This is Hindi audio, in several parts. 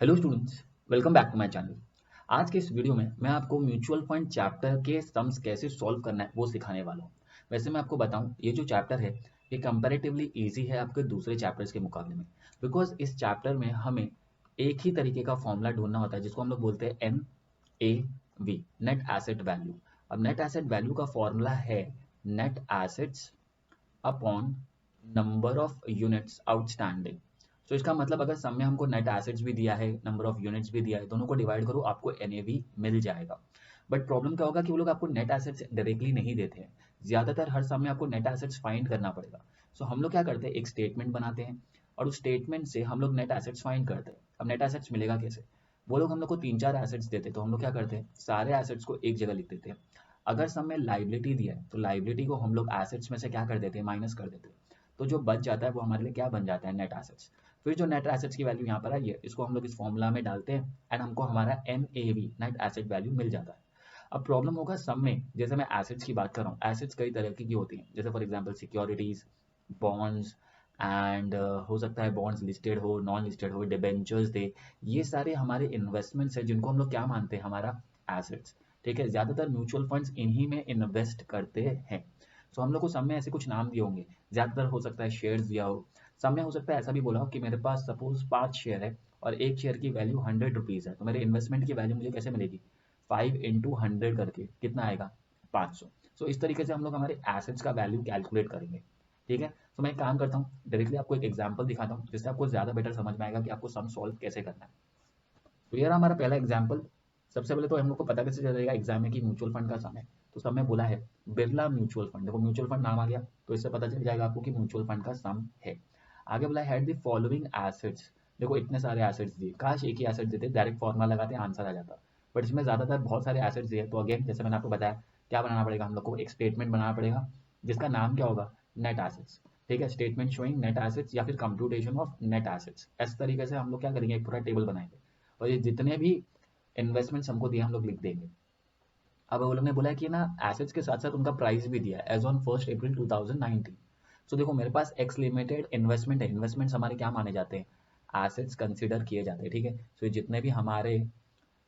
Hello students, welcome back to my channel. आज के इस वीडियो में मैं आपको म्यूचुअल फंड चैप्टर के सम्स कैसे सॉल्व करना है वो सिखाने वाला हूँ। वैसे मैं आपको बताऊं, ये जो चैप्टर है ये कंपैरेटिवली इजी है आपके दूसरे चैप्टर्स के मुकाबले में। बिकॉज इस चैप्टर में हमें एक ही तरीके का फॉर्मूला ढूंढना होता है जिसको हम लोग बोलते हैं NAV, नेट एसेट वैल्यू। अब नेट एसेट वैल्यू का फॉर्मूला है net assets upon number of units outstanding. तो इसका मतलब अगर सम में हमको नेट एसेट्स भी दिया है, नंबर ऑफ यूनिट्स भी दिया है, दोनों को डिवाइड करो आपको एनएवी मिल जाएगा। बट प्रॉब्लम क्या होगा कि वो लोग आपको नेट एसेट्स डायरेक्टली नहीं देते हैं। ज्यादातर हर सम में आपको नेट एसेट्स फाइंड करना पड़ेगा। सो हम लोग क्या करते हैं, एक स्टेटमेंट बनाते हैं और उस स्टेटमेंट से हम लोग नेट एसेट्स फाइंड करते हैं। अब नेट एसेट्स मिलेगा कैसे? वो लोग हम लोग को तीन चार एसेट्स देते हैं, तो हम लोग क्या करते हैं, सारे एसेट्स को एक जगह लिख देते हैं। अगर सम में लाइबिलिटी दिया है तो लाइबिलिटी को हम लोग एसेट्स में से क्या कर देते हैं, माइनस कर देते हैं। तो जो बच जाता है वो हमारे लिए क्या बन जाता है, नेट एसेट्स। फिर जो नेट एसेट्स की वैल्यू यहाँ पर आई है इसको हम लोग इस फॉर्मूला में डालते हैं एंड हमको हमारा NAV, नेट एसेट वैल्यू मिल जाता है। अब प्रॉब्लम होगा सम में, जैसे मैं एसेट्स की बात कर रहा हूँ, एसेट्स कई तरह की होती हैं, जैसे for example securities, bonds and हो सकता है बॉन्ड्स लिस्टेड हो, नॉन लिस्टेड हो, डिबेंचर्स दे। ये सारे हमारे इन्वेस्टमेंट्स हैं जिनको हम लोग क्या मानते हैं, हमारा एसेट्स। ठीक है, ज्यादातर म्यूचुअल फंड्स इन्हीं में इन्वेस्ट करते हैं। तो हम लोग को सब में ऐसे कुछ नाम दिए होंगे, ज्यादातर हो सकता है शेयर्स दिया हो, सब में हो सकता है ऐसा भी बोला हो कि मेरे पास सपोज 5 शेयर है और एक शेयर की वैल्यू 100 रुपीज है, तो मेरे इन्वेस्टमेंट की वैल्यू मुझे कैसे मिलेगी, 5 × 100 करके कितना आएगा, 500। सो इस तरीके से हम लोग हमारे एसेट्स का वैल्यू कैलकुलेट करेंगे। ठीक है, तो मैं एक काम करता हूँ, डायरेक्टली आपको एक एग्जांपल दिखाता हूँ जिससे आपको ज्यादा बेटर समझ में आएगा कि आपको सम सॉल्व कैसे करना है। तो ये रहा हमारा पहला एग्जाम्पल। सबसे पहले तो हम लोग को पता कैसे चलेगा एग्जाम में कि म्यूचुअल फंड का सम है। तो सब में बोला है बिरला म्यूचुअल फंड, देखो म्यूचुअल फंड नाम आ गया तो इससे पता चल जाएगा आपको कि म्यूचुअल फंड का सम है। आगे बोला हैड द फॉलोइंग एसेट्स, देखो इतने सारे एसेट्स दिए, काश एक ही एसेट देते, डायरेक्ट फॉर्मुला लगाते आंसर आ जाता। बट इसमें ज्यादातर बहुत सारे एसेट्स दिए, तो अगेन जैसे मैंने आपको बताया क्या बनाना पड़ेगा, हम लोग को एक स्टेटमेंट बनाना पड़ेगा जिसका नाम क्या होगा, नेट एसेट्स। ठीक है, स्टेटमेंट शोइंग नेट एसेट्स या फिर कंप्यूटेशन ऑफ नेट एसेट्स, इस तरीके से हम लोग क्या करेंगे, एक पूरा टेबल बनाएंगे और ये जितने भी इन्वेस्टमेंट्स हमको दिए हम लोग लिख देंगे। अब वो लोग ने बोला है कि ना एसेट्स के साथ साथ उनका प्राइस भी दिया है एज ऑन 1 अप्रैल 2019। तो देखो मेरे पास एक्स लिमिटेड इन्वेस्टमेंट है, इन्वेस्टमेंट्स हमारे क्या माने जाते हैं, एसेट्स कंसिडर किए जाते हैं। ठीक है, तो जितने भी हमारे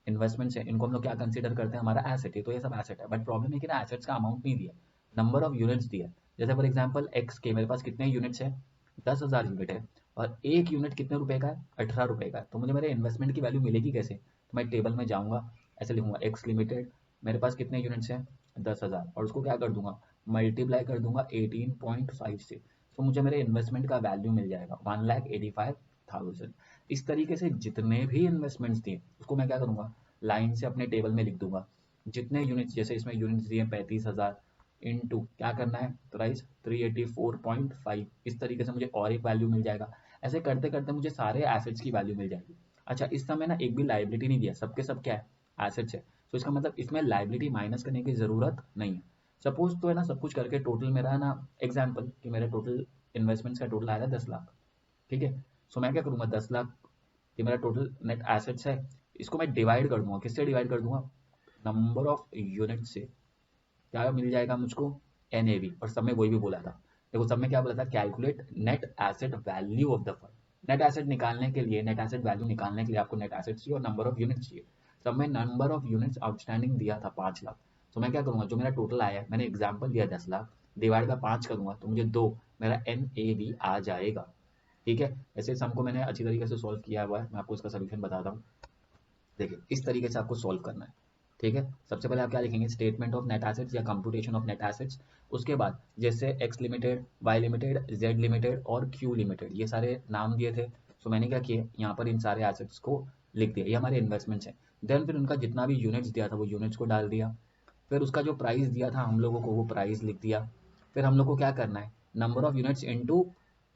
इन्वेस्टमेंट्स हैं इनको हम लोग क्या कंसिडर करते हैं, हमारा एसेट है, तो ये सब एसेट है। बट प्रॉब्लम है कि ना एसेट्स का अमाउंट नहीं दिया, नंबर ऑफ यूनिट्स दिया। जैसे फॉर एग्जाम्पल एक्स के मेरे पास कितने यूनिट्स है, 10,000 यूनिट है और एक यूनिट कितने रुपए का है, 18 रुपए का है। तो मुझे मेरे इन्वेस्टमेंट की वैल्यू मिलेगी कैसे, तो मैं टेबल में जाऊंगा, ऐसे लिखूंगा एक्स लिमिटेड, मेरे पास कितने यूनिट्स हैं, 10,000, और उसको क्या कर दूंगा, मल्टीप्लाई कर दूंगा 18.5 से। तो मुझे मेरे इन्वेस्टमेंट का वैल्यू मिल जाएगा 1,85,000। इस तरीके से जितने भी इन्वेस्टमेंट्स दिए उसको मैं क्या करूंगा, लाइन से अपने टेबल में लिख दूंगा। जितने यूनिट्स, जैसे इसमें यूनिट्स दिए 35,000 इंटू क्या करना है, प्राइस 384.5, इस तरीके से मुझे और एक वैल्यू मिल जाएगा। ऐसे करते करते मुझे सारे एसेट्स की वैल्यू मिल जाएगी। अच्छा, इस समय ना एक भी लाइबिलिटी नहीं दिया, सबके सब क्या है, एसेट्स है। तो इसका मतलब इसमें लाइबिलिटी माइनस करने की जरूरत नहीं है। सपोज तो है ना, सब कुछ करके टोटल मेरा है ना, एग्जाम्पल कि मेरा टोटल इन्वेस्टमेंट्स का टोटल आया 10 लाख। ठीक है, सो मैं क्या करूंगा, 10 लाख ये मेरा टोटल नेट एसेट्स है, इसको मैं डिवाइड कर दूंगा, किससे डिवाइड कर दूंगा, नंबर ऑफ यूनिट से। क्या मिल जाएगा मुझको, NAV। और सब में वही भी बोला था, देखो सब में क्या बोला था, calculate net asset value of the fund. Net asset निकालने के लिए, नेट एसेट वैल्यू निकालने के लिए आपको नेट एसेट चाहिए और नंबर ऑफ यूनिट चाहिए। सब में नंबर ऑफ यूनिट्स आउटस्टैंडिंग दिया था 5 लाख। तो मैं क्या करूंगा, जो मेरा टोटल आया है, मैंने एग्जाम्पल दिया 10 लाख, डिवाइड बाय 5 करूंगा तो मुझे 2, मेरा NAV आ जाएगा। ठीक है, ऐसे सम को मैंने अच्छी तरीके से सॉल्व किया हुआ है, मैं आपको इसका सोल्यूशन बताता हूँ। देखिए इस तरीके से आपको सॉल्व करना है। ठीक है, सबसे पहले आप क्या लिखेंगे, स्टेटमेंट ऑफ नेट एसेट्स या कंप्यूटेशन ऑफ नेट एसेट्स। उसके बाद जैसे X limited, Y limited, Z limited और क्यू लिमिटेड, ये सारे नाम दिए थे। सो मैंने क्या किया, यहाँ पर इन सारे एसेट्स को लिख दिया, ये हमारे इन्वेस्टमेंट्स हैं। देन फिर उनका जितना भी यूनिट्स दिया था वो यूनिट्स को डाल दिया। फिर उसका जो प्राइस दिया था हम लोगों को वो प्राइस लिख दिया। फिर हम लोग को क्या करना है, नंबर ऑफ यूनिट्स इनटू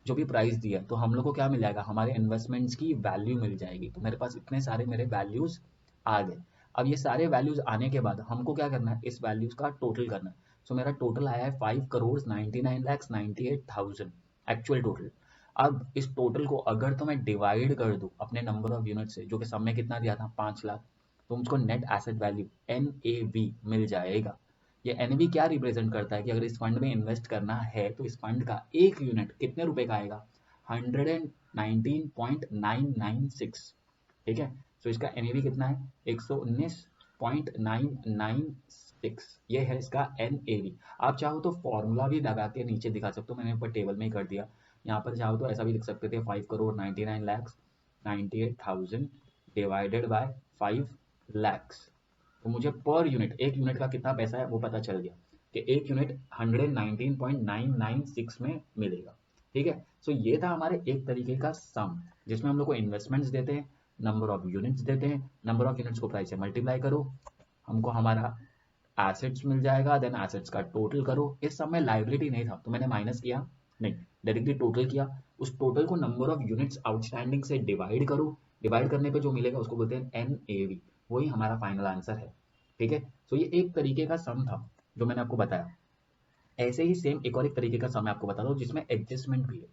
जो भी प्राइस दिया है, तो हम लोग को क्या मिल जाएगा, हमारे इन्वेस्टमेंट्स की वैल्यू मिल जाएगी। तो मेरे पास इतने सारे मेरे वैल्यूज आ गए। अब ये सारे वैल्यूज आने के बाद हमको क्या करना है, इस वैल्यूज का टोटल करना है। सो मेरा टोटल आया है 5,99,98,000 एक्चुअल टोटल। अब इस टोटल को अगर तो मैं डिवाइड कर दूं अपने नंबर ऑफ यूनिट से, जो कि सब में कितना दिया था, 5 लाख, तो मुझको नेट एसेट वैल्यू NAV मिल जाएगा। ये NAV क्या रिप्रेजेंट करता है कि अगर इस फंड में इन्वेस्ट करना है तो इस फंड का एक यूनिट कितने रुपए का आएगा, 119.996। ठीक है। सो इसका एनएवी कितना है 119.996, ये है इसका एनएवी। आप चाहो तो फॉर्मूला भी लगा के नीचे दिखा सकते हो, मैंने ऊपर टेबल में ही कर दिया। यहाँ पर चाहो तो ऐसा भी लिख सकते थे 5,99,98,000 डिवाइडेड बाय 5 lakhs। तो मुझे पर यूनिट, एक यूनिट का कितना पैसा है वो पता चल गया कि एक यूनिट 119.996 में मिलेगा। ठीक है। सो ये था हमारे एक तरीके का सम, जिसमें हम लोग को इन्वेस्टमेंट्स देते हैं, नंबर ऑफ यूनिट्स देते हैं, नंबर ऑफ यूनिट्स को प्राइस से मल्टीप्लाई करो, हमको हमारा एसेट्स मिल जाएगा, देन एसेट्स का टोटल करो। इस समय लाइबिलिटी नहीं था तो मैंने माइनस किया नहीं, डायरेक्टली टोटल किया। उस टोटल को नंबर ऑफ यूनिट्स आउटस्टैंडिंग से डिवाइड करो, डिवाइड करने पे जो मिलेगा उसको बोलते हैं एनएवी, वही हमारा फाइनल आंसर है। ठीक है। तो ये एक तरीके का सम था जो मैंने आपको बताया। ऐसे ही सेम एक और एक तरीके का सम मैं आपको बता दूं जिसमें एडजस्टमेंट भी है।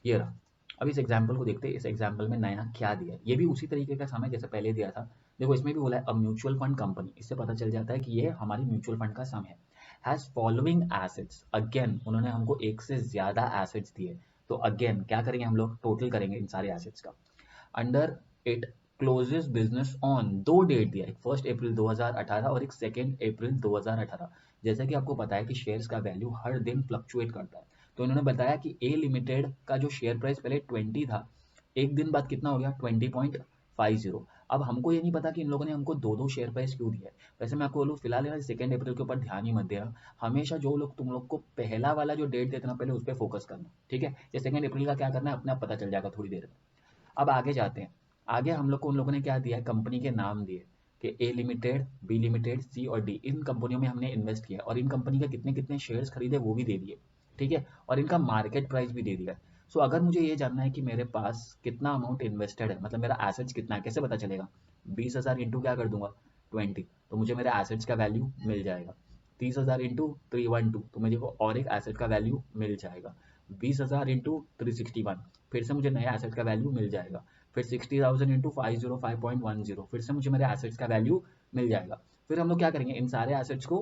ये रहा। अब इस एग्जाम्पल को देखते हैं, इस एग्जाम्पल में नया क्या दिया है। ये भी उसी तरीके का सम है जैसे पहले दिया था। देखो इसमें भी बोला है अ म्यूचुअल फंड कंपनी, इससे पता चल जाता है कि ये हमारी म्यूचुअल फंड का सम है। हैज फॉलोइंग एसेट्स, अगेन उन्होंने हमको एक से ज्यादा एसेट्स दिए, तो अगेन क्या करेंगे हम लोग, टोटल करेंगे इन सारे एसेट्स का। Under it closes business on, दो डेट दिया, एक 1 अप्रैल 2018 और एक 2 अप्रैल 2018। जैसा कि आपको पता है कि शेयर्स का वैल्यू हर दिन फ्लक्चुएट करता है, तो इन्होंने बताया कि ए लिमिटेड का जो शेयर प्राइस पहले 20 था, एक दिन बाद कितना हो गया 20.50। अब हमको ये नहीं पता कि इन लोगों ने हमको दो दो शेयर प्राइस क्यों दिया है। वैसे मैं आपको बोलूँ फिलहाल 2 अप्रैल के ऊपर ध्यान ही मत देना, हमेशा जो लोग तुम लोग को पहला वाला जो डेट देते ना पहले उस पर फोकस करना। ठीक है। ये 2 अप्रैल का क्या करना है अपने आप पता चल जाएगा थोड़ी देर में। अब आगे जाते हैं। आगे हम लोग को उन लोगों ने क्या दिया है, कंपनी के नाम दिए कि ए लिमिटेड, बी लिमिटेड, सी और डी, इन कंपनियों में हमने इन्वेस्ट किया और इन कंपनी के कितने कितने शेयर्स खरीदे वो भी दे दिए। ठीक है। और इनका मार्केट प्राइस भी दे दिया। सो अगर मुझे ये जानना है कि मेरे पास कितना अमाउंट इन्वेस्टेड है, मतलब मेरा एसेट्स कितना है, कैसे पता चलेगा, 20,000 इंटू क्या कर दूंगा 20, तो मुझे मेरे एसेट्स का वैल्यू मिल जाएगा। 30,000 इंटू 312, तो मुझे को और एक एसेट का वैल्यू मिल जाएगा। 20,000 इंटू 361, फिर से मुझे नया एसेट का वैल्यू मिल जाएगा। फिर 60,000 इंटू 505.10, फिर से मुझे मेरे एसेट्स का वैल्यू मिल जाएगा। फिर हम लोग क्या करेंगे, इन सारे एसेट्स को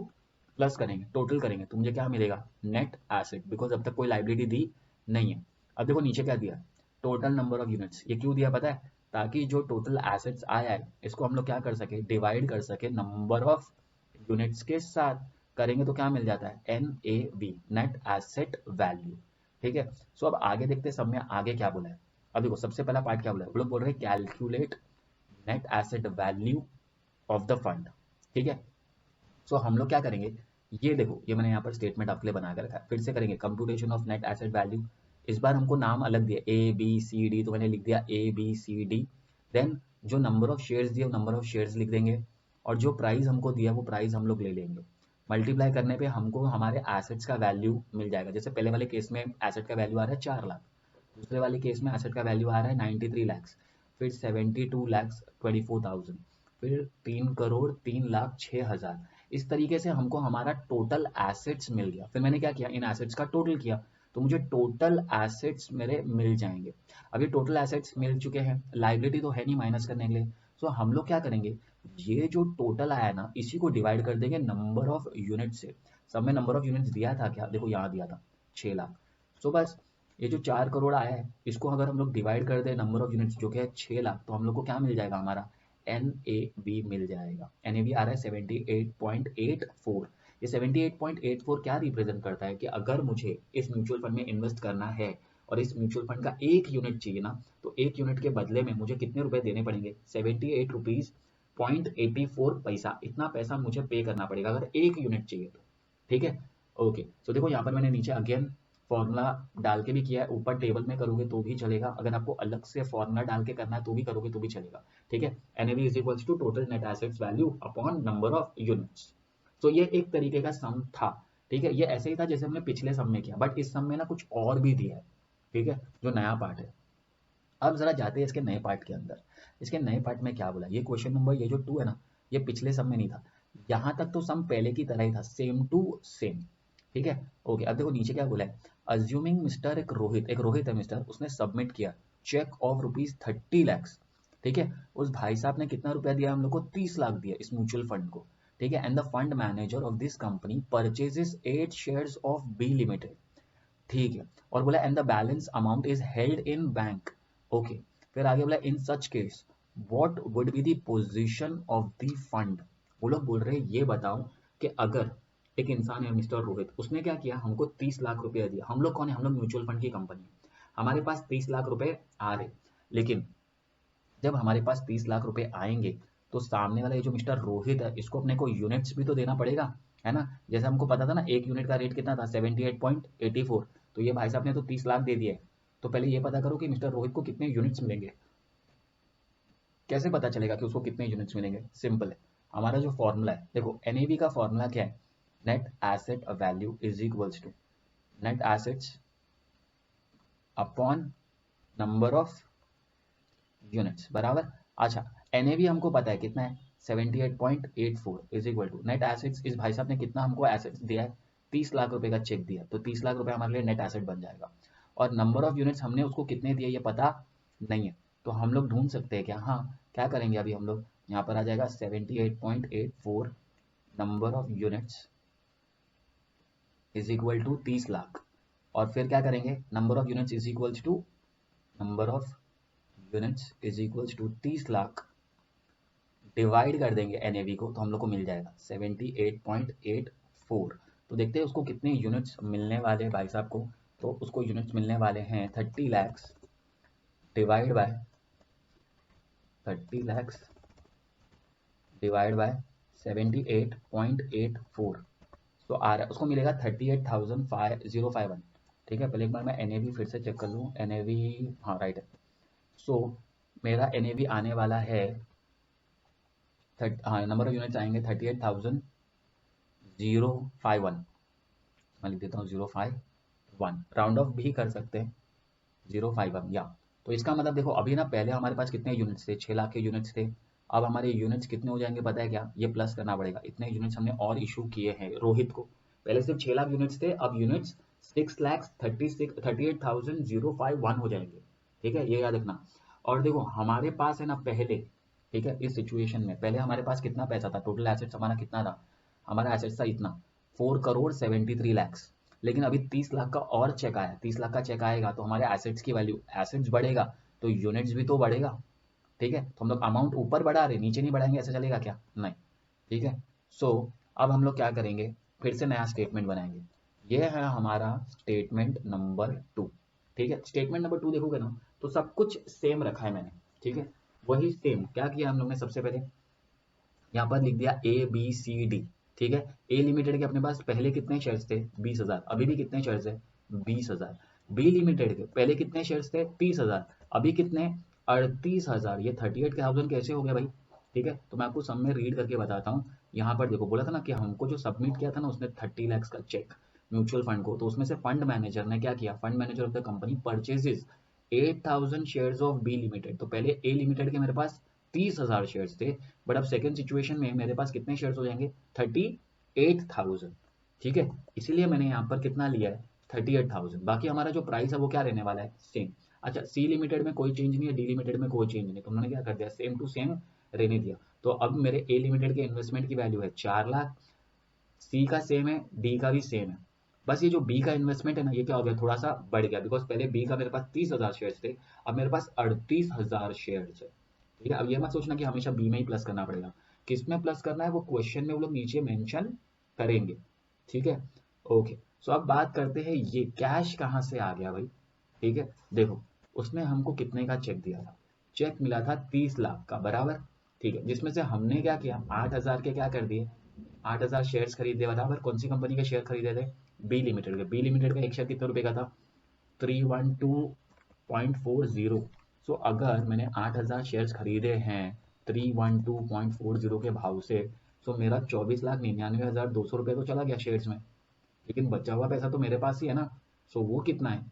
प्लस करेंगे, टोटल करेंगे, तो मुझे क्या मिलेगा नेट एसेट, बिकॉज अब तक कोई लाइबिलिटी दी नहीं है। अब देखो नीचे क्या दिया, टोटल नंबर ऑफ यूनिट्स। ये क्यों दिया पता है, ताकि जो टोटल एसेट्स आया है इसको हम लोग क्या कर सके, डिवाइड कर सके नंबर ऑफ यूनिट्स के साथ। करेंगे तो क्या मिल जाता है N A V, net asset value. ठीक है। सो अब आगे देखते हैं सब में आगे क्या बोला है। अब देखो सबसे पहला पार्ट क्या बोला है, वो लोग बोल रहे हैं calculate net asset value of the fund. ठीक है। सो हम लोग क्या करेंगे, ये देखो ये मैंने यहाँ पर स्टेटमेंट आपके लिए बना कर रखा है, फिर से करेंगे computation of net asset value. इस बार हमको नाम अलग दिया ए बी सी डी, तो मैंने लिख दिया A B C D. Then जो नंबर ऑफ शेयर्स दिया वो नंबर ऑफ शेयर्स लिख देंगे, और जो प्राइस हमको दिया वो प्राइस हम लोग ले लेंगे। मल्टीप्लाई करने पे हमको हमारे एसेट्स का वैल्यू मिल जाएगा। जैसे पहले वाले केस में एसेट का वैल्यू आ रहा है 4 लाख, दूसरे वाले केस में एसेट का वैल्यू आ रहा है 93 लैक्स, फिर 72 लैक्स 24,000, फिर 3,03,06,000। इस तरीके से हमको हमारा टोटल एसेट्स मिल गया। फिर मैंने क्या किया, इन एसेट्स का टोटल किया, तो मुझे टोटल एसेट्स मेरे मिल जाएंगे। अभी टोटल एसेट्स मिल चुके हैं, लाइबिलिटी तो है नहीं माइनस करने के लिए। सो हम लोग क्या करेंगे, ये जो टोटल आया ना इसी को डिवाइड कर देंगे नंबर ऑफ यूनिट से। सब में नंबर ऑफ यूनिट्स दिया था क्या, देखो यहाँ दिया था 6 लाख। सो बस ये जो 4 करोड़ आया है इसको अगर हम लोग डिवाइड कर दें नंबर ऑफ यूनिट्स जो कि है 6 लाख, तो हम लोग को क्या मिल जाएगा, हमारा NAV मिल जाएगा। NAV आ रहा है 78.84। ये 78.84 क्या रिप्रेजेंट करता है कि अगर मुझे इस म्यूचुअल फंड में इन्वेस्ट करना है और इस म्यूचुअल फंड का 1 यूनिट चाहिए ना, तो 1 यूनिट के बदले में मुझे कितने रुपए देने पड़ेंगे, 78 रुपीज 0.84 पैसा, इतना पैसा मुझे पे करना पड़ेगा अगर 1 यूनिट चाहिए तो। ठीक है। ओके। सो देखो यहाँ पर मैंने नीचे अगेन फॉर्मूला डाल के भी किया है, ऊपर टेबल में करोगे तो भी चलेगा, अगर आपको अलग से फॉर्मूला डाल के करना है तो भी करोगे तो भी चलेगा। ठीक है। NAV is equals to total net assets value upon number of units. तो ये एक तरीके का सम था। ठीक है। ये ऐसे ही था जैसे हमने पिछले सम में किया, बट इस सम में ना कुछ और भी दिया है। ठीक है, जो नया पार्ट है। अब जरा जाते हैं इसके नए पार्ट के अंदर। इसके नए पार्ट में क्या बोला, ये क्वेश्चन नंबर ये जो 2 है ना, ये पिछले सम में नहीं था। यहाँ तक तो सम पहले की तरह ही था, सेम टू सेम। ठीक है। ओके। अब देखो नीचे क्या बोला है, अज्यूमिंग मिस्टर एक रोहित है मिस्टर, उसने सबमिट किया चेक ऑफ ₹30 लाख। ठीक है। उस भाई साहब ने कितना रुपया दिया हम लोग को, 30 लाख दिया इस म्यूचुअल फंड को। ठीक है। And the fund manager of this company purchases 8 shares of B limited. ठीक है। और बोला and the balance amount is held in bank. Okay. फिर आगे बोला in such case what would be the position of the fund. वो लोग बोल रहे हैं ये बताओ कि अगर एक इंसान है मिस्टर रोहित, उसने क्या किया, हमको 30 लाख रुपया दिया। हम लोग कौन है, हम लोग म्यूचुअल फंड की कंपनी है, हमारे पास 30 लाख रुपए आ रहे, लेकिन जब हमारे पास 30 लाख रुपए आएंगे तो सामने वाला ये जो मिस्टर रोहित है, इसको अपने को यूनिट्स भी तो देना पड़ेगा, है ना। जैसे हमको पता था ना एक यूनिट का रेट कितना था, 78.84। तो ये भाई साहब ने तो 30 लाख दे दिए। तो पहले ये पता करो कि मिस्टर रोहित को कितने यूनिट्स मिलेंगे। कैसे पता चलेगा कि उसको कितने यूनिट्स मिलेंगे, सिंपल है। हमारा जो फॉर्मूला है, देखो एनएवी का फॉर्मूला क्या है, net asset value is equals to net assets upon number of units बराबर। अच्छा, एनएवी हमको पता है कितना है, 78.84 is equal to net assets. इस भाई साहब ने कितना हमको एसेट्स दिया है, 30 लाख रुपए का चेक दिया, तो 30 लाख रुपए हमारे लिए नेट एसेट बन जाएगा। और नंबर ऑफ यूनिट्स हमने उसको कितने दिए ये पता नहीं है, तो हम लोग ढूंढ सकते हैं क्या, हाँ क्या करेंगे अभी हम लोग, यहाँ पर आ जाएगा 78.84 number of units is equal to 30 lakh. और फिर क्या करेंगे, number of units is equals to number of units is equals to 30 lakh divide कर देंगे एनएवी को, तो हम लोग को मिल जाएगा 78.84। तो देखते हैं उसको कितने यूनिट्स मिलने वाले भाई साहब को। तो उसको यूनिट्स मिलने वाले हैं 30 lakhs divide by 30 lakhs divide by 78.84। तो आ रहा है उसको मिलेगा 38,051। ठीक है, पहले एक बार मैं एनएवी फिर से चेक कर लूँ, एनएवी हाँ राइट है। सो मेरा एनएवी आने वाला है हाँ नंबर ऑफ यूनिट्स आएंगे 38,051। मैं लिख देता हूँ 051, राउंड ऑफ भी कर सकते हैं 051 या। तो इसका मतलब देखो अभी ना, पहले हमारे पास कितने यूनिट्स थे, 6 लाख के यूनिट्स थे। अब हमारे यूनिट्स कितने हो जाएंगे पता है क्या, ये प्लस करना पड़ेगा, इतने यूनिट्स हमने और इशू किए हैं रोहित को। पहले सिर्फ 6 लाख यूनिट्स थे, अब यूनिट्स 6,36,38,051 हो जाएंगे। ठीक है, ये याद रखना। और देखो हमारे पास है ना पहले, ठीक है, इस सिचुएशन में पहले हमारे पास कितना पैसा था, टोटल एसेट्स हमारा कितना था, हमारा एसेट्स था इतना 4,73,00,000। लेकिन अभी 30 लाख का और चेक आया, 30 लाख का चेक आएगा तो हमारे एसेट्स की वैल्यू, एसेट्स बढ़ेगा तो यूनिट्स भी तो बढ़ेगा। ठीक है, तो हम लोग अमाउंट ऊपर बढ़ा रहे, नीचे नहीं बढ़ाएंगे, ऐसा चलेगा क्या, नहीं। ठीक है, सो अब हम लोग क्या करेंगे, फिर से नया स्टेटमेंट बनाएंगे। ये है हमारा स्टेटमेंट नंबर 2। ठीक है, स्टेटमेंट नंबर 2 देखोगे ना तो सब कुछ सेम रखा है मैंने। ठीक है, वही सेम क्या किया हम लोग ने, सबसे पहले यहाँ पर लिख दिया ABCD। ठीक है, ए लिमिटेड के अपने पास पहले कितने शेयर्स थे, 20,000, अभी भी कितने शेयर्स है, 20,000। बी लिमिटेड के पहले कितने शेयर्स थे, 30,000, अभी कितने, 38,000। ये 38,000 कैसे हो गया भाई। ठीक है, तो मैं आपको सब में रीड करके बताता हूँ। यहाँ पर देखो बोला था ना कि हमको जो सबमिट किया था ना उसने 30 लाख का चेक म्यूचुअल फंड को, तो उसमें से फंड मैनेजर ने क्या किया, fund manager of the company purchases 8,000 shares of B limited. तो पहले ए लिमिटेड के मेरे पास 30,000 शेयर्स थे, बट अब सेकंड सिचुएशन में मेरे पास कितने शेयर्स हो जाएंगे, 38,000। ठीक है, इसीलिए मैंने यहाँ पर कितना लिया है, 38,000। बाकी हमारा जो प्राइस है वो क्या रहने वाला है, सेम। अच्छा, सी लिमिटेड में कोई चेंज नहीं है, डी लिमिटेड में कोई चेंज नहीं, तो उन्होंने क्या कर दिया, सेम टू सेम रहने दिया। तो अब मेरे ए लिमिटेड के इन्वेस्टमेंट की वैल्यू है 4 लाख, सी का सेम है, डी का भी सेम है। बस ये जो बी का इन्वेस्टमेंट है ना, ये क्या हो गया, थोड़ा सा बढ़ गया, बिकॉज पहले बी का मेरे पास 30,000 शेयर्स थे, अब मेरे पास 38,000 शेयर्स है। ठीक है, अब ये मत सोचना कि हमेशा बी में ही प्लस करना पड़ेगा, किस में प्लस करना है वो क्वेश्चन में वो लोग नीचे मेंशन करेंगे। ठीक है, ओके। सो अब बात करते हैं ये कैश कहाँ से आ गया भाई। ठीक है, देखो उसने हमको कितने का चेक दिया था, चेक मिला था 30 लाख का बराबर। ठीक है, जिसमें से हमने क्या किया, 8,000 के क्या कर दिए, 8,000 शेयर्स खरीदे बराबर। कौन सी कंपनी के शेयर खरीदे थे, बी लिमिटेड के। बी लिमिटेड का एक शेयर कितने रुपए का था, 312.40। सो अगर मैंने 8,000 शेयर्स खरीदे हैं 312.40 के भाव से, तो मेरा 24,99,200 रुपये तो चला गया शेयर्स में, लेकिन बचा हुआ पैसा तो मेरे पास ही है ना। सो वो कितना है,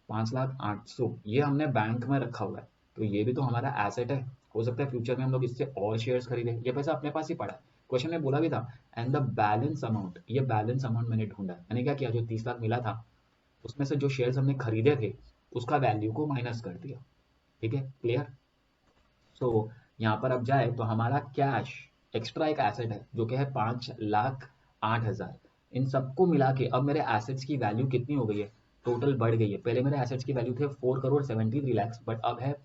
5,08,000। ये हमने बैंक में रखा हुआ है, तो ये भी तो हमारा एसेट है। हो सकता है फ्यूचर में हम लोग इससे और शेयर्स खरीदें, ये पैसा अपने पास ही पड़ा है। क्वेश्चन में बोला भी था एंड द बैलेंस अमाउंट, ये बैलेंस अमाउंट मैंने ढूंढा है। मैंने क्या किया, जो 30 लाख मिला था उसमें से जो शेयर्स हमने खरीदे थे उसका वैल्यू को माइनस कर दिया। ठीक है, क्लियर। सो यहाँ पर अब जाए तो हमारा कैश एक्स्ट्रा एक एसेट है जो कि है 5,08,000। इन सबको मिला के अब मेरे एसेट्स की वैल्यू कितनी हो गई है, टोटल बढ़ गई है। पहले मेरे एसेट्स की वैल्यू थे 4,73,00,000, बट अब है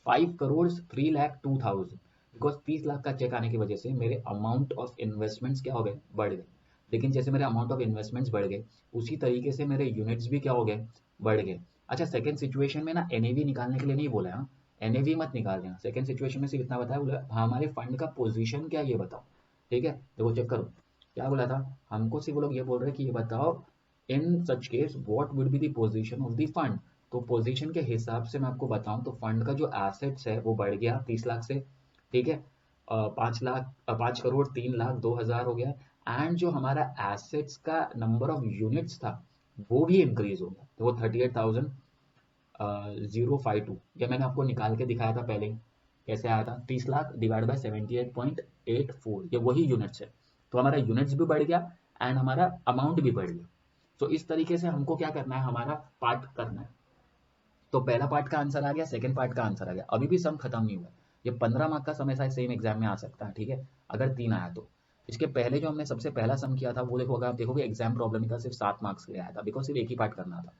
5,03,02,000, बिकॉज 30 लाख का चेक आने की वजह से मेरे अमाउंट ऑफ इन्वेस्टमेंट्स क्या हो गए, बढ़ गए। लेकिन जैसे मेरे अमाउंट ऑफ इन्वेस्टमेंट्स बढ़ गए, उसी तरीके से मेरे यूनिट्स भी क्या हो गए, बढ़ गए। अच्छा, सेकंड सिचुएशन में ना एनएवी निकालने के लिए नहीं बोला है, हाँ, एनएवी मत निकाल देना। सेकंड सिचुएशन में सिर्फ इतना बताया, बोला हाँ, हमारे फंड का पोजीशन क्या है ये बताओ। ठीक है, देखो चेक करो क्या बोला था हमको। सिर्फ वो लोग ये बोल रहे हैं कि ये बताओ in such case what would be the position of the fund. तो पोजीशन के हिसाब से मैं आपको बताऊं तो फंड का जो एसेट्स है वो बढ़ गया 30 लाख से। ठीक है, 5 लाख 5,03,02,000 हो गया। एंड जो हमारा एसेट्स का नंबर ऑफ यूनिट्स था वो भी इंक्रीज हो गया, तो वो 38,052। ये मैंने आपको निकाल के दिखाया था पहले, कैसे आया था, 30 लाख डिवाइड बाय 78.84, ये वही यूनिट्स है। तो हमारा यूनिट्स भी बढ़ गया एंड हमारा अमाउंट भी बढ़ गया। तो इस तरीके से हमको क्या करना है, हमारा पार्ट करना है। तो पहला पार्ट का आंसर आ गया, सेकंड पार्ट का आंसर आ गया। अभी भी सम खत्म नहीं हुआ है। ये 15 मार्क का सम ऐसा सेम एग्जाम में आ सकता है, ठीक है, अगर 3 आया तो। इसके पहले जो हमने सबसे पहला सम किया था वो देखो, अगर आप देखोगे एग्जाम प्रॉब्लम का सिर्फ 7 मार्क्स के लिए आया था, बिकॉज सिर्फ एक ही पार्ट करना था।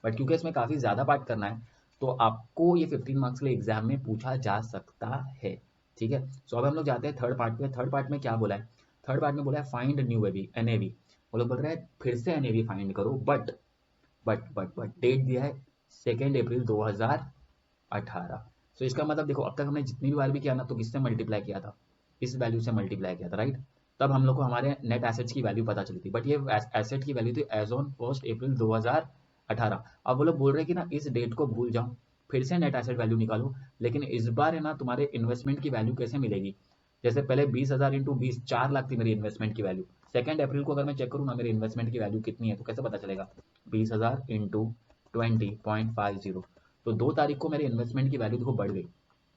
बट क्योंकि इसमें काफ़ी ज़्यादा पार्ट करना है, तो आपको ये 15 मार्क्स के लिए एग्जाम में पूछा जा सकता है। ठीक है, सो अब हम लोग जाते हैं थर्ड पार्ट में। थर्ड पार्ट में क्या बोला है, थर्ड पार्ट में बोला है फाइंड न्यू एनएवी। वो लोग बोल रहे हैं फिर से एनएवी फाइंड करो, बट डेट दिया है 2 अप्रैल 2018। सो इसका मतलब देखो, अब तक हमने जितनी भी बार भी किया ना, तो किससे मल्टीप्लाई किया था, इस वैल्यू से मल्टीप्लाई किया था, राइट। तब हम लोग को हमारे नेट एसेट्स की वैल्यू पता चली थी, बट ये एसेट की वैल्यू थी एज ऑन 1 अप्रैल 2018। अब वो लोग बोल रहे हैं कि ना इस डेट को भूल जाओ, फिर से नेट एसेट वैल्यू निकालो। लेकिन इस बार है ना तुम्हारे इन्वेस्टमेंट की वैल्यू कैसे मिलेगी, जैसे पहले 20,000 इंटू 20, 4 लाख थी मेरी इन्वेस्टमेंट की वैल्यू। 2 अप्रैल को अगर मैं चेक करूँ ना मेरी इन्वेस्टमेंट की वैल्यू कितनी है, तो कैसे पता चलेगा, 20,000 इंटू 20.50। तो 2 तारीख को मेरे इन्वेस्टमेंट की वैल्यू देखो बढ़ गई,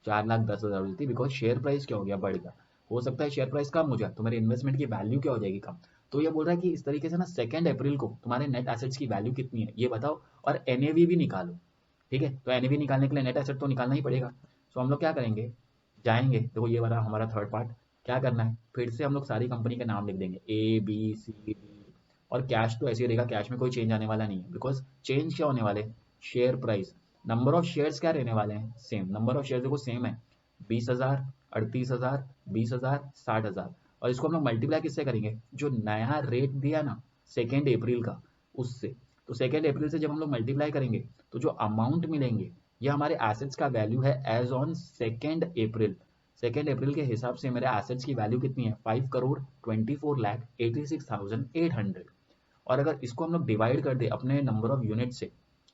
4,10,000 हुई थी, बिकॉज शेयर प्राइस क्या हो गया, बढ़ गया। हो सकता है शेयर प्राइस कम हो जाए तो मेरे इन्वेस्टमेंट की वैल्यू क्या हो जाएगी, कम। तो ये बोल रहा है कि इस तरीके से ना 2 अप्रैल को तुम्हारे नेट एसेट्स की वैल्यू कितनी है ये बताओ, और एनएवी भी निकालो। ठीक है, तो एनएवी निकालने के लिए नेट एसेट तो निकालना ही पड़ेगा। तो हम लोग क्या करेंगे, जाएंगे, देखो ये वाला हमारा थर्ड पार्ट। क्या करना है, फिर से हम लोग सारी कंपनी के नाम लिख देंगे, A B C D। और कैश तो ऐसे ही रहेगा, कैश में कोई चेंज आने वाला नहीं है, बिकॉज चेंज क्या होने वाले, share price. Number of shares क्या रहने वाले हैं, सेम। नंबर ऑफ शेयर्स देखो सेम है, 20,000, 38,000, 20,000, 60,000। और इसको हम लोग मल्टीप्लाई किससे करेंगे, जो नया रेट दिया ना 2 अप्रैल का, उससे। तो 2 अप्रैल से जब हम लोग मल्टीप्लाई करेंगे तो जो अमाउंट मिलेंगे, ये हमारे एसेट्स का वैल्यू है एज ऑन 2 अप्रैल। 2 अप्रैल के हिसाब से मेरे एसेट्स की वैल्यू कितनी है, 5,24,86,800। और अगर इसको हम लोग डिवाइड कर दे अपने नंबर ऑफ यूनिट से,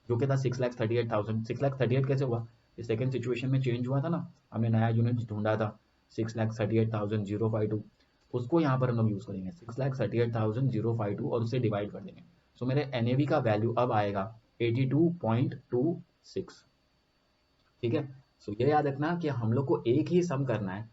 जो कि था 6,38,000। 6,38,000 कैसे हुआ, इस सेकंड सिचुएशन में चेंज हुआ था ना, हमने नया यूनिट ढूंढा था 6,38,052। उसको यहाँ पर हम लोग यूज़ करेंगे 6,38,052 और उससे डिवाइड कर देंगे। सो मेरे एनएवी का वैल्यू अब आएगा 82.26। ठीक है, सो ये याद रखना कि हम लोग को एक ही सम करना है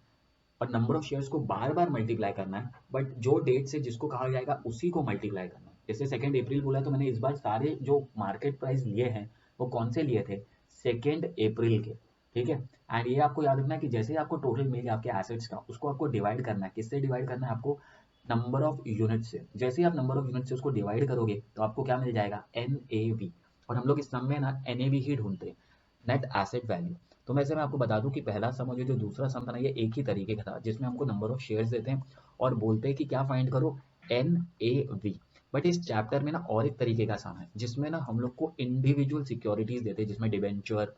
और नंबर ऑफ शेयर्स को बार बार मल्टीप्लाई करना है, बट जो डेट से जिसको कहा जाएगा उसी को मल्टीप्लाई करना है। जैसे 2 अप्रैल बोला तो मैंने इस बार सारे जो मार्केट प्राइस लिए हैं वो कौन से लिए थे, 2 अप्रैल के। ठीक है, एंड ये आपको याद रखना है कि जैसे ही आपको टोटल मिल गया आपके एसेट्स का, उसको आपको डिवाइड करना है, किससे डिवाइड करना है आपको, नंबर ऑफ यूनिट से। जैसे ही आप नंबर ऑफ यूनिट से उसको डिवाइड करोगे तो आपको क्या मिल जाएगा, NAV। और हम लोग इस सम में ना NAV ही ढूंढते हैं, नेट एसेट वैल्यू। तो वैसे मैं आपको बता दूं कि पहला सम और जो दूसरा सम था ना, ये एक ही तरीके का था, जिसमें हमको नंबर ऑफ शेयर्स देते हैं और बोलते हैं कि क्या फाइंड करो, NAV। बट इस चैप्टर में ना और एक तरीके का सम है, जिसमें ना हम लोग को इंडिविजुअल सिक्योरिटीज देते हैं, जिसमें डिबेंचर,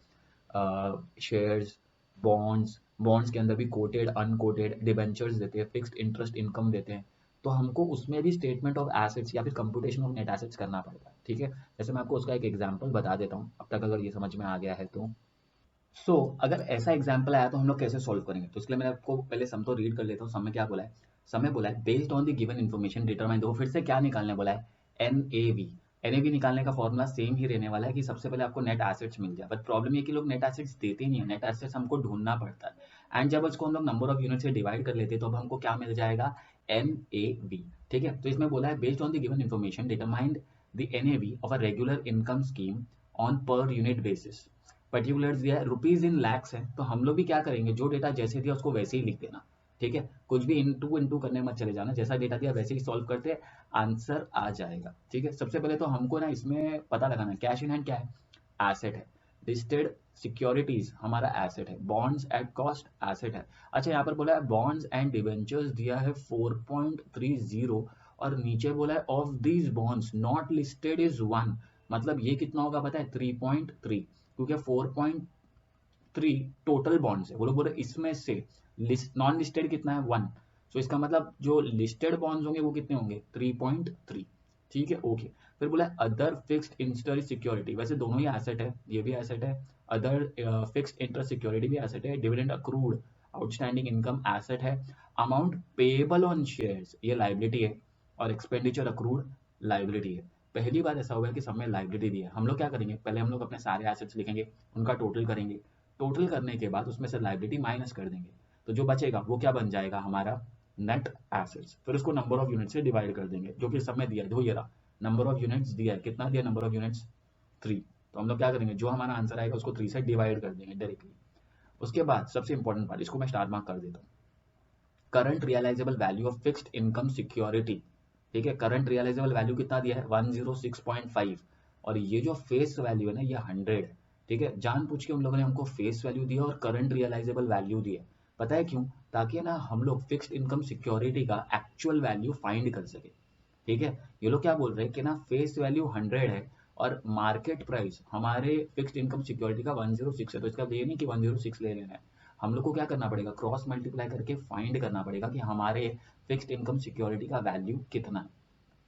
शेयर्स, बॉन्ड्स, बॉन्ड्स के अंदर भी कोटेड अनकोटेड डिबेंचर्स देते हैं, फिक्स्ड इंटरेस्ट इनकम देते हैं। तो हमको उसमें भी स्टेटमेंट ऑफ एसेट्स या फिर कंप्यूटेशन ऑफ नेट एसेट्स करना पड़ता है। ठीक है, जैसे मैं आपको उसका एक एग्जांपल बता देता हूँ, अब तक अगर ये समझ में आ गया है तो। अगर ऐसा एग्जाम्पल आया तो हम लोग कैसे सॉल्व करेंगे, तो इसके लिए मैं आपको पहले सम तो रीड कर लेता हूँ। सम में क्या बोला है, सम में बोला है based on the given information determine, देखो फिर से क्या निकालने बोला है, एनएवी। एनएवी निकालने का फॉर्मूला सेम ही रहने वाला है कि सबसे पहले आपको नेट एसेट्स मिल जाए, बट प्रॉब्लम ये कि लोग नेट एसेट्स देते नहीं है, नेट एसेट्स हमको ढूंढना पड़ता है। एंड जब उसको हम लोग नंबर ऑफ यूनिट से डिवाइड कर लेते हैं तो अब हमको क्या मिल जाएगा, NAV। ठीक है, तो इसमें बोला है based on the given information determined the NAV of a regular income scheme on per unit basis. Particulars दिया है, रुपीज इन लैक्स है, तो हम लोग भी क्या करेंगे, जो डेटा जैसे दिया उसको वैसे ही लिख देना। ठीक है, कुछ भी इंटू इंटू करने मत चले जाना, जैसा डेटा दिया वैसे ही सॉल्व करते हैं, आंसर आ जाएगा। ठीक है, सबसे पहले तो हमको ना इसमें पता लगाना है कैश इन हैंड क्या है, एसेट है। लिस्टेड सिक्योरिटीज हमारा एसेट है, बॉन्ड्स एट कॉस्ट एसेट है। अच्छा यहाँ पर बोला है बॉन्ड्स एंड डिवेंचर्स दिया है 4.30 और नीचे बोला है of these bonds not listed is 1, मतलब ये कितना होगा पता है 3.3, क्योंकि 4.3 टोटल बॉन्ड्स है, वो लोग बोल रहे इसमें से नॉन लिस्टेड कितना है 1, सो इसका मतलब जो लिस्टेड बॉन्ड्स होंगे वो कितने होंगे 3.3। ठीक है ओके। फिर बोला अदर फिक्स्ड इंटरेस्ट सिक्योरिटी, वैसे दोनों ही एसेट है, ये भी एसेट है, अदर फिक्स्ड इंटरेस्ट सिक्योरिटी भी एसेट है, dividend accrued outstanding income asset है, अमाउंट पेएबल ऑन शेयर्स ये लाइबिलिटी है, और एक्सपेंडिचर अक्रूड लाइबिलिटी है। पहली बार ऐसा हुआ है कि सब में लाइबिलिटी दी है। हम लोग क्या करेंगे, पहले हम लोग अपने सारे एसेट्स लिखेंगे, उनका टोटल करेंगे, टोटल करने के बाद उसमें से लाइबिलिटी माइनस कर देंगे, तो जो बचेगा वो क्या बन जाएगा हमारा नेट एसेट्स। फिर उसको नंबर ऑफ यूनिट से डिवाइड कर देंगे, जो कि सब में दिया है, जो ये रहा नंबर ऑफ यूनिट्स दिया है, कितना दिया नंबर ऑफ यूनिट्स 3, तो हम लोग क्या करेंगे जो हमारा आंसर आएगा उसको 3 से डिवाइड कर देंगे डायरेक्टली। उसके बाद सबसे इंपॉर्टेंट पार्ट, इसको मैं स्टार मार्क कर देता हूँ, current realisable value of fixed income security. ठीक है, करंट रियलाइजेबल वैल्यू कितना दिया है 106.5, और ये जो फेस वैल्यू है ना ये 100 है। ठीक है, जान पूछ के उन लोगों ने हमको फेस वैल्यू दिया और करंट रियलाइजेबल वैल्यू दिया, पता है क्यों, ताकि ना हम लोग फिक्स्ड इनकम सिक्योरिटी का एक्चुअल वैल्यू फाइंड कर सके। ठीक है, ये लोग क्या बोल रहे हैं कि ना फेस वैल्यू 100 है और मार्केट प्राइस हमारे फिक्स्ड इनकम सिक्योरिटी का 106 है, तो इसका ये नहीं कि 106 ले लेना है, हम लोग को क्या करना पड़ेगा क्रॉस मल्टीप्लाई करके फाइंड करना पड़ेगा कि हमारे फिक्स्ड इनकम सिक्योरिटी का वैल्यू कितना है।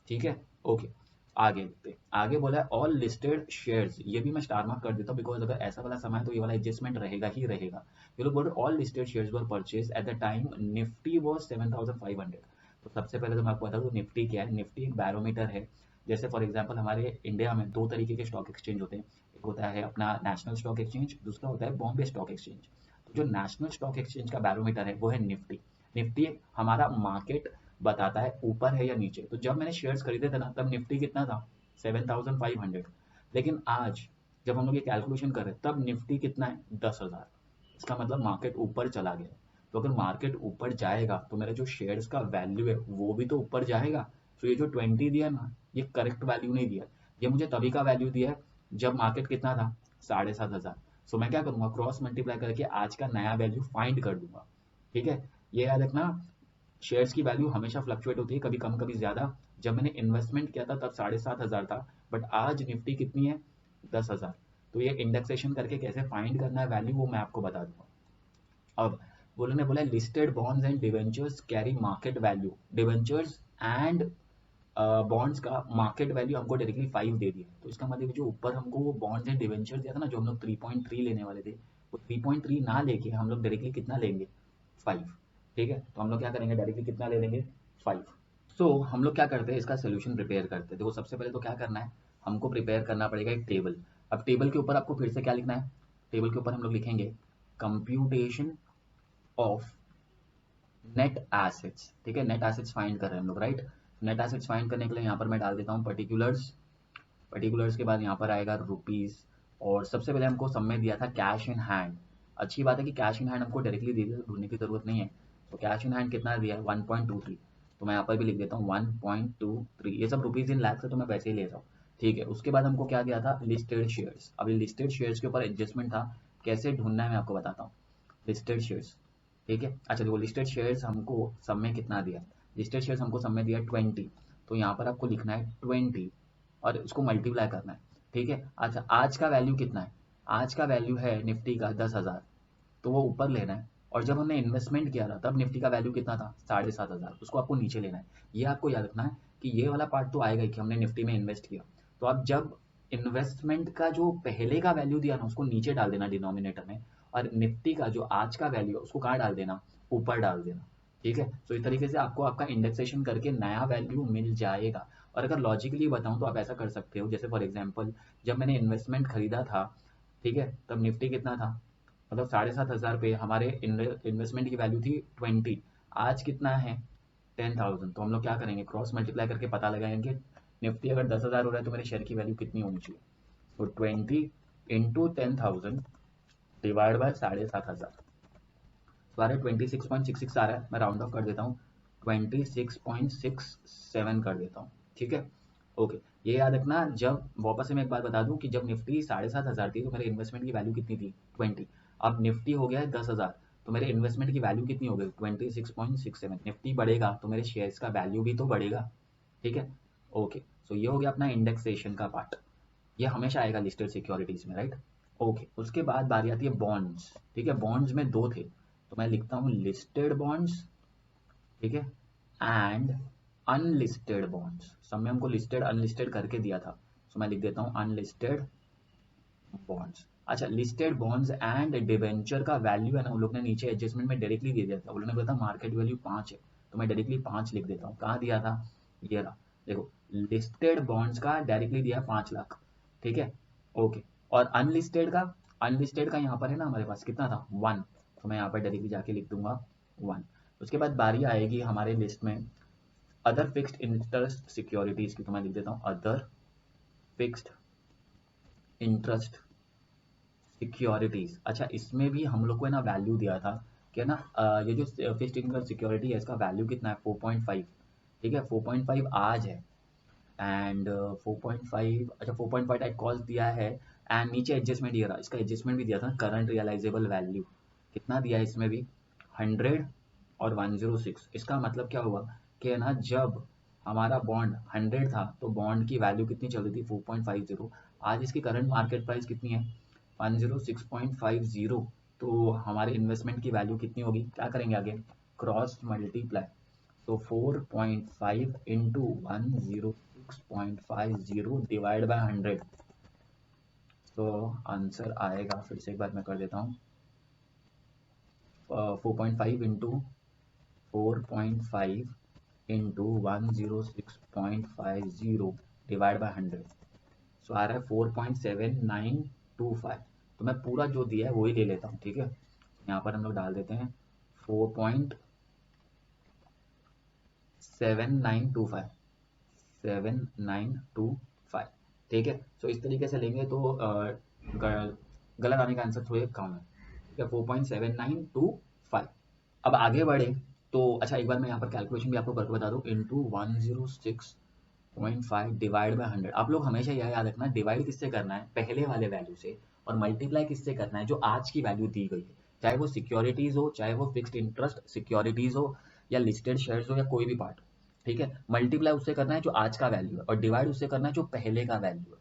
ठीक है ओके, आगे देखते हैं। आगे बोला है ऑल लिस्टेड शेयर्स, ये भी मैं स्टार मार्क कर देता हूँ बिकॉज अगर ऐसा वाला समय है तो ये वाला एडजस्टमेंट रहेगा ही रहेगा। ये लोग बोल रहे all listed shares were purchase at the time Nifty was 7500। तो सबसे पहले तो मैं आपको बता दूं निफ्टी क्या है। निफ्टी एक बैरोमीटर है, जैसे फॉर एग्जांपल हमारे इंडिया में दो तरीके के स्टॉक एक्सचेंज होते हैं, एक होता है अपना नेशनल स्टॉक एक्सचेंज, दूसरा होता है बॉम्बे स्टॉक एक्सचेंज। तो जो नेशनल स्टॉक एक्सचेंज का बैरोमीटर है वो है निफ्टी। निफ्टी हमारा मार्केट बताता है ऊपर है या नीचे। तो जब मैंने शेयर्स खरीदे थे ना तब निफ्टी कितना था 7500, लेकिन आज जब हम लोग ये कैलकुलेशन कर रहे हैं तब निफ्टी कितना है 10,000। इसका मतलब मार्केट ऊपर चला गया। तो अगर मार्केट ऊपर जाएगा तो मेरा जो शेयर्स का वैल्यू है वो भी तो ऊपर जाएगा। तो ये जो 20 दिया ना ये करेक्ट वैल्यू नहीं दिया, ये मुझे तभी का वैल्यू दिया है जब मार्केट कितना था 7,500। सो मैं क्या करूंगा क्रॉस मल्टीप्लाई करके आज का नया वैल्यू फाइंड कर दूंगा। ठीक है, ये याद रखना, शेयर्स की वैल्यू हमेशा फ्लक्चुएट होती है, कभी कम कभी ज्यादा। जब मैंने इन्वेस्टमेंट किया था तब 7,500 था, बट आज निफ्टी कितनी है 10,000। तो ये इंडेक्सेशन करके कैसे फाइंड करना है वैल्यू वो मैं आपको बता दूंगा। अब उन्होंने बोला listed bonds and debentures carry market value, debentures and bonds का मार्केट वैल्यू हमको डायरेक्टली 5 दे दिया। तो इसका मतलब जो ऊपर हमको वो बॉन्ड्स एंड डिवेंचर्स दिया था ना जो हम लोग 3.3 लेने वाले थे, वो 3.3 ना लेके हम लोग डायरेक्टली कितना लेंगे 5। ठीक है, तो हम लोग क्या करेंगे डायरेक्टली कितना ले लेंगे 5। सो हम लोग क्या करते हैं इसका सोल्यूशन प्रिपेयर करते हैं। देखो सबसे पहले तो क्या करना है, हमको प्रिपेयर करना पड़ेगा एक टेबल। अब टेबल के ऊपर आपको फिर से क्या लिखना है, टेबल के ऊपर हम लोग लिखेंगे कंप्यूटेशन ऑफ नेट एसेट्स। ठीक है, नेट एसेट्स फाइंड कर रहे हैं हम लोग राइट। नेट एसेट्स फाइंड करने के लिए यहाँ पर मैं डाल देता हूँ पर्टिकुलर्स, पर्टिकुलर्स के बाद यहाँ पर आएगा रुपीज, और सबसे पहले हमको सब में दिया था कैश इन हैंड। अच्छी बात है कि कैश इन हैंड हमको डायरेक्टली दे दिया, ढूंढने की जरूरत नहीं है। तो कैश इन हैंड कितना दिया है 1.23, तो मैं यहाँ पर भी लिख देता हूँ 1.23, ये सब रुपीज इन लैक्स है तो मैं पैसे ही ले रहा हूँ। ठीक है, उसके बाद हमको क्या दिया था लिस्टेड शेयर्स। अभी लिस्टेड शेयर्स के ऊपर एडजस्टमेंट था, कैसे ढूंढना है मैं आपको बताता हूँ। लिस्टेड शेयर्स, ठीक है, अच्छा देखो लिस्टेड शेयर्स हमको सब में कितना दिया, लिस्टेड शेयर्स हमको सब में दिया 20, तो यहाँ पर आपको लिखना है 20 और इसको मल्टीप्लाई करना है। ठीक है, अच्छा आज का वैल्यू कितना है, आज का वैल्यू है निफ्टी का 10,000, तो वो ऊपर लेना है। और जब हमने इन्वेस्टमेंट किया था तब निफ्टी का वैल्यू कितना था 7,500, उसको आपको नीचे लेना है। ये आपको याद रखना है कि ये वाला पार्ट तो आएगा ही कि हमने निफ्टी में इन्वेस्ट किया, तो आप जब इन्वेस्टमेंट का जो पहले का वैल्यू दिया ना उसको नीचे डाल देना डिनोमिनेटर में, और निफ्टी का जो आज का वैल्यू है उसको कहाँ डाल देना, ऊपर डाल देना। ठीक है, तो इस तरीके से आपको आपका इंडेक्सेशन करके नया वैल्यू मिल जाएगा। और अगर लॉजिकली बताऊं तो आप ऐसा कर सकते हो, जैसे फॉर एग्जांपल जब मैंने इन्वेस्टमेंट खरीदा था, ठीक है, तब निफ्टी कितना था, मतलब 7,500 पे हमारे इन्वेस्टमेंट की वैल्यू थी 20, आज कितना है 10,000। तो हम लोग क्या करेंगे क्रॉस मल्टीप्लाई करके पता लगाएंगे निफ्टी अगर 10,000 हो रहा है तो मेरे शेयर की वैल्यू कितनी होनी चाहिए। तो 20 × 10,000 डिवाइड बाय 7,500, तो आ रहा है 26.66 आ रहा है, मैं राउंड ऑफ कर देता हूँ 26.67 कर देता हूँ। ठीक है ओके, ये याद रखना। जब वापस से मैं एक बात बता दूं कि जब निफ्टी 7,500 थी तो मेरे इन्वेस्टमेंट की वैल्यू कितनी थी, 20। अब निफ्टी हो गया है 10,000, तो मेरे इन्वेस्टमेंट की वैल्यू कितनी हो गई, 26.67। निफ्टी बढ़ेगा तो मेरे शेयर्स का वैल्यू भी तो बढ़ेगा, ठीक है। ओके, सो ये हो गया अपना इंडेक्सेशन का पार्ट। ये हमेशा आएगा लिस्टेड सिक्योरिटीज में, राइट। ओके, उसके बाद बारी आती है बॉन्ड्स, ठीक है। बॉन्ड्स में दो थे, तो मैं लिखता हूँ लिस्टेड बॉन्ड्स, ठीक है, एंड अनलिस्टेड बॉन्ड्स। सब में हमको लिस्टेड अनलिस्टेड करके दिया था, सो मैं लिख देता हूँ अनलिस्टेड बॉन्ड्स। अच्छा, लिस्टेड बॉन्ड्स एंड डिबेंचर का वैल्यू है ना, उन लोग ने नीचे एडजस्टमेंट में डायरेक्टली दे दिया था। उन्होंने बोला था मार्केट वैल्यू 5 है, तो मैं डायरेक्टली 5 लिख देता हूँ। कहाँ दिया था, ये रहा, देखो। लिस्टेड बॉन्ड्स का डायरेक्टली दिया 5 लाख, ठीक है। ओके, और अनलिस्टेड का यहाँ पर है ना हमारे पास कितना था, 1, तो मैं यहाँ पर डायरेक्टली जाके लिख दूंगा 1। उसके बाद बारी आएगी हमारे लिस्ट में अदर फिक्स्ड इंटरेस्ट सिक्योरिटीज की, तो मैं लिख देता हूँ अदर फिक्स्ड इंटरेस्ट सिक्योरिटीज। अच्छा, इसमें भी हम लोग को है ना वैल्यू दिया था कि है ना, ये जो फिक्स्ड इनकम सिक्योरिटी है इसका वैल्यू कितना है, 4.5, ठीक है। 4.5 आज है, एंड 4.5, अच्छा 4.5 टाइप कॉस्ट दिया है, एंड नीचे एडजस्टमेंट ये रहा, इसका एडजस्टमेंट भी दिया था, करंट रियलाइजेबल वैल्यू कितना दिया है इसमें भी, 100 और 106। इसका मतलब क्या हुआ कि है ना, जब हमारा बॉन्ड 100 था तो बॉन्ड की वैल्यू कितनी चल रही थी, 4.50। आज इसकी करंट मार्केट प्राइस कितनी है, 106.50। तो हमारे इन्वेस्टमेंट की वैल्यू कितनी होगी, क्या करेंगे आगे, क्रॉस मल्टीप्लाई। तो 4.5 इंटू 106.50 डिवाइड बाय 100, तो आंसर आएगा, फिर से एक बार मैं कर देता हूँ, 4.5 इंटू 4.5 इंटू 106.50 डिवाइड बाय 100, सो आ रहा है 4.7925। तो मैं पूरा जो दिया है वही ले लेता हूँ, ठीक है। यहाँ पर हम लोग डाल देते हैं 4.7925, 7925, ठीक है। सो इस तरीके से लेंगे तो गलत आने का आंसर थोड़े कम है, ठीक है, 4.7925। अब आगे बढ़े तो अच्छा, एक बार मैं यहाँ पर कैलकुलेशन भी आपको करके बता दूँ, इंटू 106.5 डिवाइड बाय 100। आप लोग हमेशा यह याद रखना, डिवाइड किससे करना है, पहले वाले वैल्यू से, और मल्टीप्लाई किससे करना है, जो आज की वैल्यू दी गई है, चाहे वो सिक्योरिटीज हो, चाहे वो फिक्स्ड इंटरेस्ट सिक्योरिटीज हो, या लिस्टेड शेयर्स हो, या कोई भी पार्ट, ठीक है। मल्टीप्लाई उससे करना है जो आज का वैल्यू है, और डिवाइड उससे करना है जो पहले का वैल्यू है।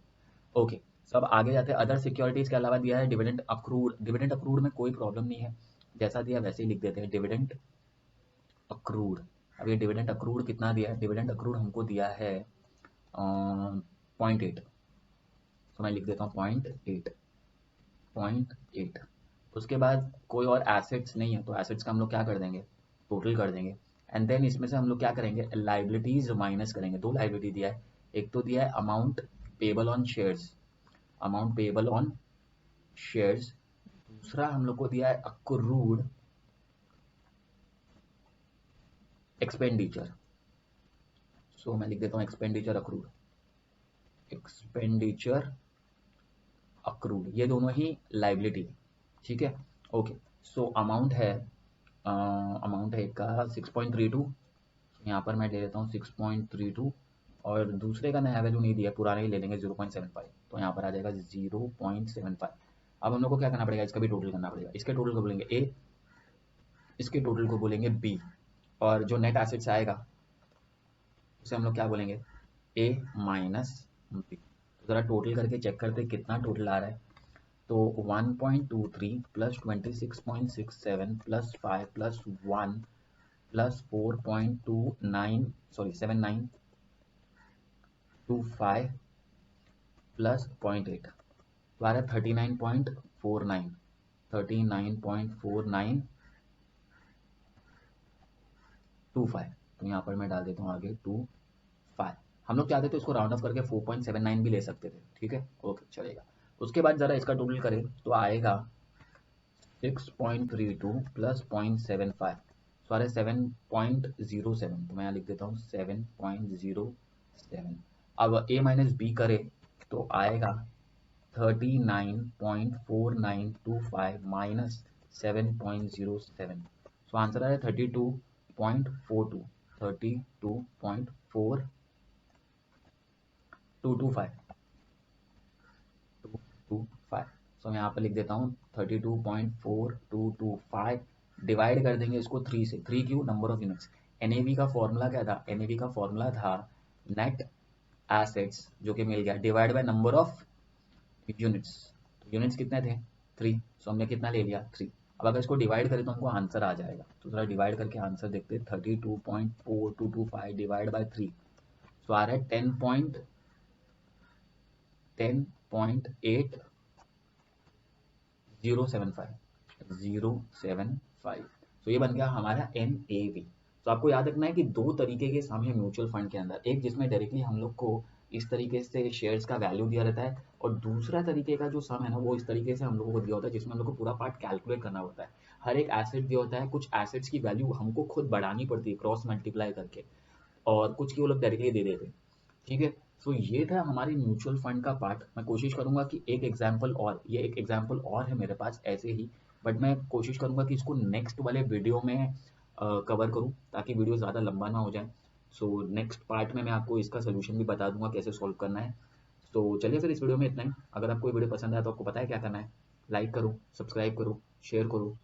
ओके, सब आगे जाते हैं। अदर सिक्योरिटीज के अलावा दिया है डिविडेंड अक्रूड। डिविडेंड अक्रूड में कोई प्रॉब्लम नहीं है, जैसा दिया वैसे ही लिख देते हैं, डिविडेंड अक्रूड। अब ये डिविडेंड अक्रूड कितना दिया है, डिविडेंड अक्रूड हमको दिया है 0.8, तो मैं लिख देता हूँ 0.8। उसके बाद कोई और एसेट्स नहीं है, तो एसेट्स का हम लोग क्या कर देंगे, टोटल कर देंगे। एंड देन इसमें से हम लोग क्या करेंगे, लाइबिलिटीज माइनस करेंगे। दो लाइबिलिटी दिया है, एक तो दिया है amount payable on shares, amount payable on shares. दूसरा हम लोग को दिया है अक्रूड एक्सपेंडिचर, सो मैं लिख देता हूँ एक्सपेंडिचर अक्रूड, एक्सपेंडिचर अक्रूड, ये दोनों ही लाइबिलिटी, ठीक है। ओके, सो अमाउंट है का 6.32, यहाँ पर मैं ले लेता हूँ 6.32, और दूसरे का नया वैल्यू नहीं दिया, पुराने ही ले लेंगे 0.75, तो यहाँ पर आ जाएगा 0.75। अब हम लोग को क्या करना पड़ेगा, इसका भी टोटल करना पड़ेगा। इसके टोटल को बोलेंगे ए, इसके टोटल को बोलेंगे बी, और जो नेट एसेट्स आएगा उसे हम लोग क्या बोलेंगे, ए माइनस बी। ज़रा टोटल करके चेक करते कितना टोटल आ रहा है। तो 1.23 plus 26.67 plus 5 plus 1 plus 4.29, sorry 7925 plus 0.8, तो आ रहा है 39.49, 39.4925। तो यहाँ पर मैं डाल देता हूँ आगे 25। हम लोग चाहते तो इसको राउंड ऑफ करके 4.79 भी ले सकते थे, ठीक है, ओके चलेगा। उसके बाद ज़रा इसका टोटल करें तो आएगा 6.32 प्लस 0.75, सॉरी 7.07, तो मैं यहाँ लिख देता हूँ 7.07। अब ए माइनस बी करे तो आएगा 39.4925 माइनस 7.07, सो आंसर आया 32.42, 32.42 225 225। सो मैं यहाँ पर लिख देता हूँ 32.4225 डिवाइड कर देंगे इसको 3 से। 3 क्यों? Number of units. एनएवी का फॉर्मूला क्या था? एनएवी का फॉर्मूला था नेट एसेट्स जो कि मिल गया divide by number of units. Units कितने थे? 3। सो हमने कितना ले लिया? 3। अब अगर इसको डिवाइड करें तो हमको आंसर आ जाएगा। तो थोड़ा डिवाइड करके आंसर देखते हैं। 32.4225 डिवाइड बाय 3 सो आ रहा है 10.075 तो ये बन गया हमारा NAV। तो आपको याद रखना है कि दो तरीके के सम है म्यूचुअल फंड के अंदर। एक जिसमें डायरेक्टली हम लोग को इस तरीके से शेयर्स का वैल्यू दिया रहता है, और दूसरा तरीके का जो सम है ना वो इस तरीके से हम लोगों को दिया होता है जिसमें हम लोग को पूरा पार्ट कैलकुलेट करना होता है। हर एक एसेट दिया होता है, कुछ एसेट्स की वैल्यू हमको खुद बढ़ानी पड़ती है क्रॉस मल्टीप्लाई करके, और कुछ की वो लोग डायरेक्टली दे देते हैं। ठीक है, सो ये था हमारी म्यूचुअल फंड का पार्ट। मैं कोशिश करूंगा कि एक एग्जांपल और, ये एक एग्जांपल और है मेरे पास ऐसे ही, बट मैं कोशिश करूंगा कि इसको नेक्स्ट वाले वीडियो में कवर करूं ताकि वीडियो ज़्यादा लंबा ना हो जाए। सो नेक्स्ट पार्ट में मैं आपको इसका सोल्यूशन भी बता दूंगा कैसे सॉल्व करना है। तो चलिए फिर इस वीडियो में इतना ही। अगर आपको ये वीडियो पसंद आया तो आपको पता है क्या करना है। लाइक करो, सब्सक्राइब करो, शेयर करो,